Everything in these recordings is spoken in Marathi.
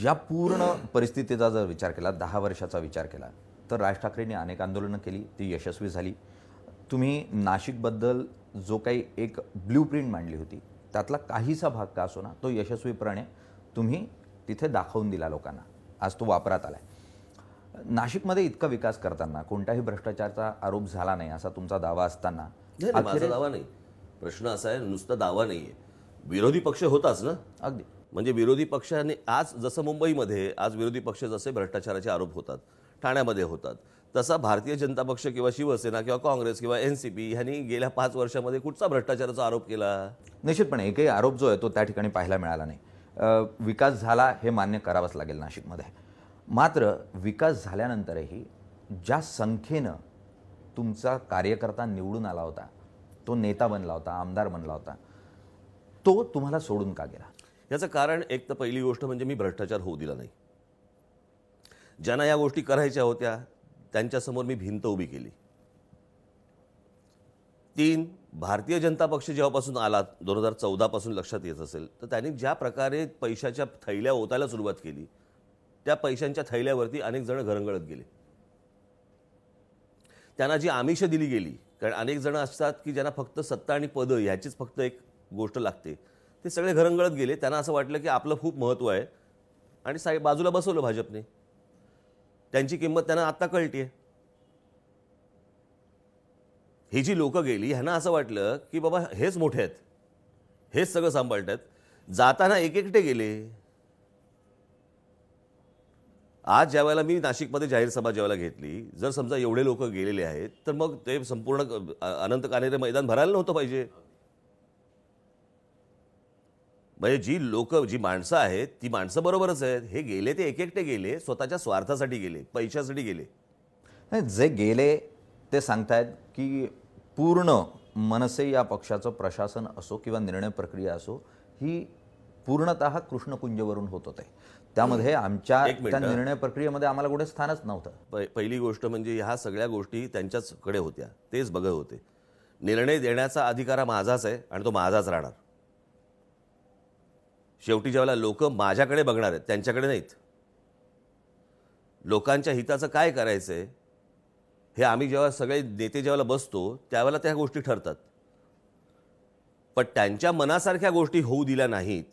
या पूर्ण परिस्थितीचा जर विचार केला, 10 वर्षाचा विचार केला, तर राज ठाकरेंनी अनेक आंदोलनं केली, ती यशस्वी झाली. तुम्ही नाशिकबद्दल जो काही एक ब्लूप्रिंट मांडली होती, त्यातला काहीसा भाग का असो ना, तो यशस्वीपणे तुम्ही तिथे दाखवून दिला लोकांना. आज तो वापरात आला आहे. नाशिकमध्ये इतका विकास करताना कोणताही भ्रष्टाचाराचा आरोप झाला नाही असा तुमचा दावा असताना, माझा दावा नाही. प्रश्न असा आहे, नुसता दावा नाही आहे. विरोधी पक्ष होताच ना. अगदी म्हणजे विरोधी पक्षाने आज जसं मुंबईमध्ये आज विरोधी पक्ष जसे भ्रष्टाचाराचे आरोप होतात, ठाण्यामध्ये होतात, तसा भारतीय जनता पक्ष किंवा शिवसेना किंवा काँग्रेस किंवा NCP ह्यांनी गेल्या 5 वर्षामध्ये कुठचा भ्रष्टाचाराचा आरोप केला? निश्चितपणे एकही आरोप जो आहे तो त्या ठिकाणी पाहायला मिळाला नाही. विकास झाला हे मान्य करावंच लागेल नाशिकमध्ये. मात्र विकास झाल्यानंतरही ज्या संख्येनं तुमचा कार्यकर्ता निवडून आला होता, तो नेता बनला होता, आमदार बनला होता, तो तुम्हाला सोडून का गेला? याचं कारण एक तर पहिली गोष्ट म्हणजे मी भ्रष्टाचार होऊ दिला नाही. ज्यांना या गोष्टी करायच्या होत्या त्यांच्यासमोर मी भिंत उभी केली. 3, भारतीय जनता पक्ष जेव्हापासून आला 2014 पासून लक्षात येत असेल तर त्यांनी ज्या प्रकारे पैशाच्या थैल्या ओतायला सुरुवात केली, त्या पैशांच्या थैल्यावरती अनेक जण घरंगळत गेले. त्यांना जी आमिष दिली गेली, कारण अनेक जण असतात की ज्यांना फक्त सत्ता आणि पद ह्याचीच फक्त एक गोष्ट लागते, ते सगळे घरंगळत गेले. त्यांना असं वाटलं की आपलं खूप महत्त्व आहे आणि बाजूला बसवलं भाजपने. त्यांची किंमत त्यांना आत्ता कळते. ही जी लोकं गेली ह्यांना असं वाटलं की बाबा हेच मोठे आहेत, हेच सगळं सांभाळतात. जाताना एक एकटे गेले. आज ज्यावेळेला मी नाशिकमध्ये जाहीर सभा ज्यावेळेला घेतली, जर समजा एवढे लोक गेलेले आहेत तर मग ते संपूर्ण अनंत कान्हेरे मैदान भरायला नव्हतं पाहिजे. म्हणजे जी माणसं आहेत ती माणसं बरोबरच आहेत. हे गेले ते एक एकटे गेले, स्वतःच्या स्वार्थासाठी गेले, पैशासाठी गेले. नाही, जे गेले ते सांगतायत की पूर्ण मनसे या पक्षाचं प्रशासन असो किंवा निर्णय प्रक्रिया असो ही पूर्णतः कृष्णकुंजवरून होत होते. त्यामध्ये आमच्या त्या निर्णय प्रक्रियेमध्ये आम्हाला कुठे स्थानच नव्हतं. पहिली गोष्ट म्हणजे ह्या सगळ्या गोष्टी त्यांच्याचकडे होत्या, तेच बघत होते. निर्णय देण्याचा अधिकार माझाच आहे आणि तो माझाच राहणार. शेवटी ज्यावेळेला लोक माझ्याकडे बघणार आहेत, त्यांच्याकडे नाहीत. लोकांच्या हिताचं काय करायचंय हे आम्ही जेव्हा सगळे नेते ज्यावेळेला बसतो त्यावेळेला त्या गोष्टी ठरतात. पण त्यांच्या मनासारख्या गोष्टी होऊ दिल्या नाहीत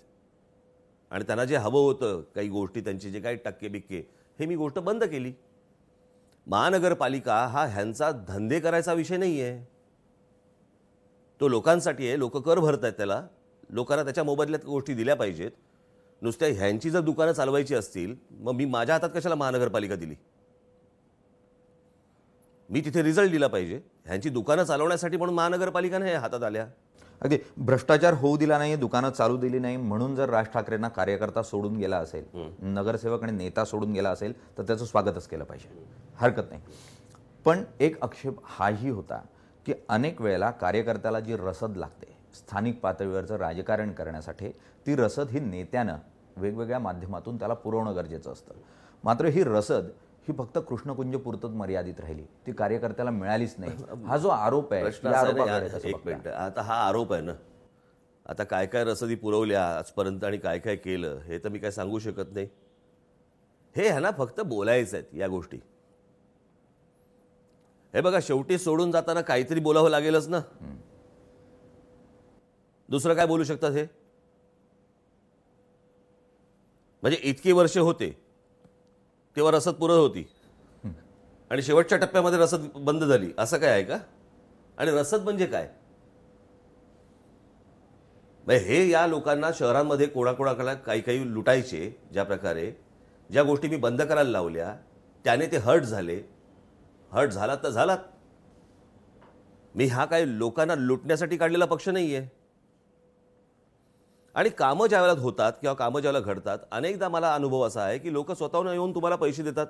आणि त्यांना जे हवं होतं, काही गोष्टी त्यांचे जे काही टक्के बिक्के, हे मी गोष्ट बंद केली. महानगरपालिका हा ह्यांचा धंदे करायचा विषय नाही आहे. तो लोकांसाठी आहे. लोक कर भरत आहेत, त्याला लोकांना त्याच्या मोबदल्यात गोष्टी दिल्या पाहिजेत. नुसत्या ह्यांची जर दुकानं चालवायची असतील मग मी माझ्या हातात कशाला महानगरपालिका दिली? मी तिथे रिझल्ट दिला पाहिजे. ह्यांची दुकानं चालवण्यासाठी म्हणून महानगरपालिकाने हातात आल्या. अगदी भ्रष्टाचार होऊ दिला नाही, दुकानं चालू दिली नाही म्हणून जर राज ठाकरेंना कार्यकर्ता सोडून गेला असेल, नगरसेवक आणि नेता सोडून गेला असेल तर त्याचं स्वागतच केलं पाहिजे, हरकत नाही. पण एक आक्षेप हाही होता की अनेक वेळेला कार्यकर्त्याला जी रसद लागते स्थानिक पातळीवरचं राजकारण करण्यासाठी, ती रसद ही नेत्यानं वेगवेगळ्या माध्यमातून त्याला पुरवणं गरजेचं असतं. मात्र ही रसद ही फक्त कृष्णकुंजपुरतच मर्यादित राहिली, ती कार्यकर्त्याला मिळालीच नाही. हा जो आरोप आहे, एक मिनिट, आता हा आरोप आहे ना, आता काय काय रसदी पुरवल्या आजपर्यंत आणि काय काय केलं हे तर मी काय सांगू शकत नाही. हे ह्यांना फक्त बोलायचं आहेत या गोष्टी. हे बघा, शेवटी सोडून जाताना काहीतरी बोलावं लागेलच ना. दुसरं काय बोलू शकतात हे? म्हणजे इतकी वर्षे होते तेव्हा रसद पुरत होती आणि शेवटच्या टप्प्यामध्ये रसद बंद झाली, असं काय आहे का? आणि रसद म्हणजे काय? हे या लोकांना शहरांमध्ये कोणाकोणाला काही काही लुटायचे, ज्या प्रकारे ज्या गोष्टी मी बंद करायला लावल्या त्याने ते हर्ट झाले. हर्ट झालात तर झालात. मी हा काही लोकांना लुटण्यासाठी काढलेला पक्ष नाहीये. आणि कामं ज्यावेळेला होतात किंवा कामं ज्यावेळेला घडतात, अनेकदा मला अनुभव असा आहे की लोक स्वतःहून येऊन तुम्हाला पैसे देतात,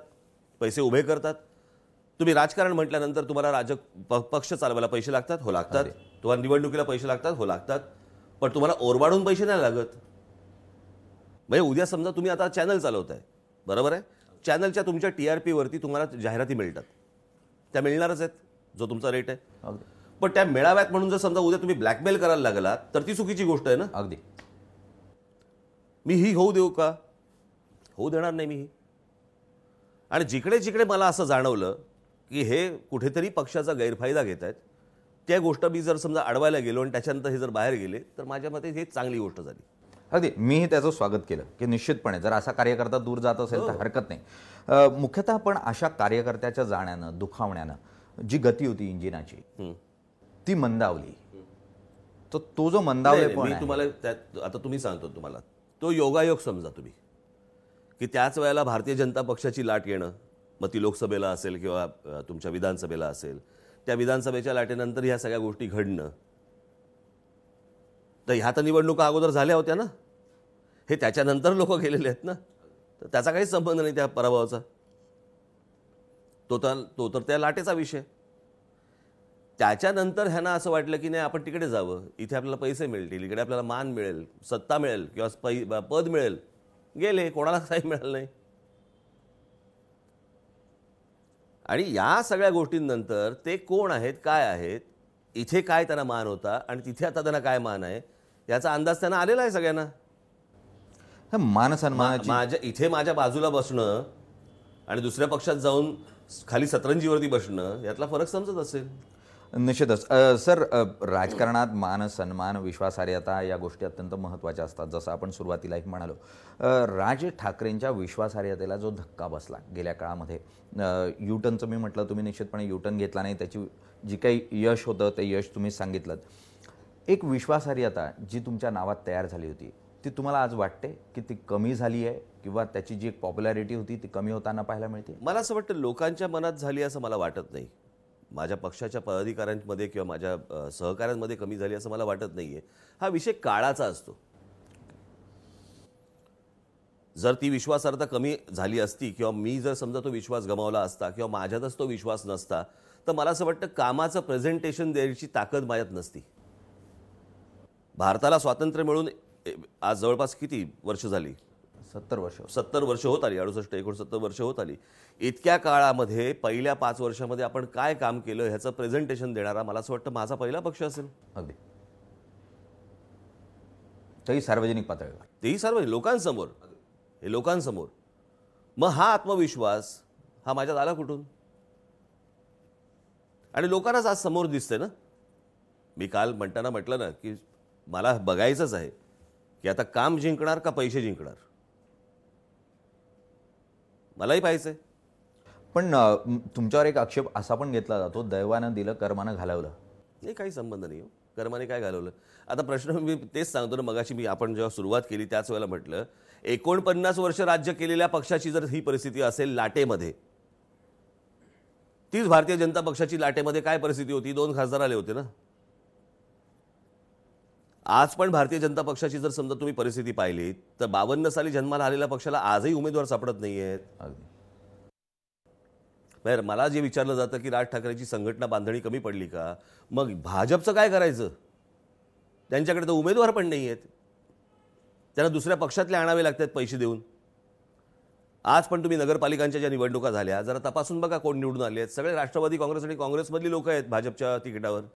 पैसे उभे करतात. तुम्ही राजकारण म्हटल्यानंतर तुम्हाला पक्ष चालवायला पैसे लागतात, हो लागतात. तुम्हाला निवडणुकीला पैसे लागतात, हो लागतात. पण तुम्हाला ओरबाडून पैसे नाही लागत. म्हणजे उद्या समजा तुम्ही आता चॅनल चालवताय, बरोबर आहे, चॅनलच्या तुमच्या TRP वरती तुम्हाला जाहिराती मिळतात, त्या मिळणारच आहेत, जो तुमचा रेट आहे. पण त्या मिळाव्यात म्हणून जर समजा उद्या तुम्ही ब्लॅकमेल करायला लागलात तर ती चुकीची गोष्ट आहे ना. अगदी. मी ही होऊ देऊ का? होऊ देणार नाही मी. आणि जिकडे जिकडे मला असं जाणवलं की हे कुठेतरी पक्षाचा गैरफायदा घेत आहेत, त्या गोष्ट मी जर समजा अडवायला गेलो आणि त्याच्यानंतर हे जर बाहेर गेले, तर माझ्या मते ही चांगली गोष्ट झाली. अगदी मीही त्याचं स्वागत केलं की निश्चितपणे जर असा कार्यकर्ता दूर जात असेल तर हरकत नाही. मुख्यतः पण अशा कार्यकर्त्याच्या जाण्यानं, दुखावण्यानं जी गती होती इंजिनाची ती मंदावली. तर तो जो नाही, मंदावलेपण मी आहे, तुम्हाला आता तुम्ही सांगतो तुम्हाला, तो योगायोग समजा तुम्ही, की त्याच वेळेला भारतीय जनता पक्षाची लाट येणं, मग ती लोकसभेला असेल किंवा तुमच्या विधानसभेला असेल, त्या विधानसभेच्या लाटेनंतर ह्या सगळ्या गोष्टी घडणं, तर ह्या तर निवडणुका अगोदर झाल्या होत्या ना, हे त्याच्यानंतर लोक गेलेले आहेत ना, तर त्याचा काहीच संबंध नाही त्या पराभवाचा. तो तर त्या लाटेचा विषय. त्याच्यानंतर ह्यांना असं वाटलं की नाही, आपण तिकडे जावं, इथे आपल्याला पैसे मिळतील, इकडे आपल्याला मान मिळेल, सत्ता मिळेल किंवा पद मिळेल. गेले, कोणाला काही मिळालं नाही. आणि या सगळ्या गोष्टींनंतर ते कोण आहेत, काय आहेत, इथे काय त्यांना मान होता आणि तिथे आता त्यांना काय मान आहे, याचा अंदाज त्यांना आलेला आहे सगळ्यांना. मान सन्मानाची इथे माझ्या बाजूला बसणं आणि दुसऱ्या पक्षात जाऊन खाली सतरंजीवरती बसणं, यातला फरक समजत असेल. निश्चितच. सर, राजकारणात मान सन्मान, विश्वासार्हता या गोष्टी अत्यंत महत्त्वाच्या असतात. जसं आपण सुरुवातीलाही म्हणालो, राज ठाकरेंच्या विश्वासार्हतेला जो धक्का बसला गेल्या काळामध्ये, युटर्नचं मी म्हटलं, तुम्ही निश्चितपणे युटर्न घेतला नाही, त्याची जी काही यश होतं ते यश तुम्ही सांगितलं. एक विश्वासार्हता जी तुमच्या नावात तयार झाली होती, ती तुम्हाला आज वाटते की ती कमी झाली आहे किंवा त्याची जी एक पॉप्युलॅरिटी होती ती कमी होताना पाहायला मिळते? मला असं वाटतं लोकांच्या मनात झाली असं मला वाटत नाही. माझ्या पक्षाच्या पदाधिकाऱ्यांमध्ये किंवा माझ्या सहकाऱ्यांमध्ये कमी झाली असं मला वाटत नाहीये. हा विषय काळाचा असतो. जर ती विश्वासार्हता कमी झाली असती किंवा मी जर समजा तो विश्वास गमावला असता किंवा माझ्यातच तो विश्वास नसता, तर मला असं वाटतं कामाचं प्रेझेंटेशन द्यायची ताकद माझ्यात नसती. भारताला स्वातंत्र्य मिळून आज जवळपास किती वर्ष झाली? 70 वर्ष. 70 वर्ष होत आली, 68-69 वर्ष होत आली. इतक्या काळामध्ये पहिल्या 5 वर्षामध्ये आपण काय काम केलं ह्याचं प्रेझेंटेशन देणारा मला असं वाटतं माझा पहिला पक्ष असेल. अगदी. तेही सार्वजनिक पातळीवर, तेही सर्व लोकांसमोर, हे लोकांसमोर. मग हा आत्मविश्वास हा माझ्यात आला कुठून? आणि लोकांनाच आज समोर दिसतंय ना. मी काल म्हणताना म्हटलं ना की मला बघायचंच आहे की आता काम जिंकणार का पैसे जिंकणार, मलाही पाहायचंय. पण तुमच्यावर एक आक्षेप असा पण घेतला जातो, दैवानं दिलं कर्मानं घालवलं. नाही, काही संबंध नाही हो. कर्माने काय घालवलं? आता प्रश्न मी तेच सांगतो ना, मगाशी आपण जेव्हा सुरुवात केली त्याच वेळेला म्हटलं, 49 वर्ष राज्य केलेल्या पक्षाची जर ही परिस्थिती असेल लाटेमध्ये, तीच भारतीय जनता पक्षाची लाटेमध्ये काय परिस्थिती होती? 2 खासदार आले होते ना. आज पण भारतीय जनता पक्षाची जर समजा तुम्ही परिस्थिती पाहिली तर 52 साली जन्माला आलेल्या पक्षाला आजही उमेदवार सापडत नाहीयेत. बरं, मला जे विचारलं जातं की राज ठाकरेंची संघटना बांधणी कमी पडली का, मग भाजपचं काय करायचं? त्यांच्याकडे तर उमेदवार पण नाही आहेत, त्यांना दुसऱ्या पक्षातले आणावे लागतात पैसे देऊन. आज पण तुम्ही नगरपालिकांच्या ज्या निवडणुका झाल्या जरा तपासून बघा कोण निवडून आले आहेत. सगळे राष्ट्रवादी काँग्रेस आणि काँग्रेसमधली लोक आहेत भाजपच्या तिकिटावर.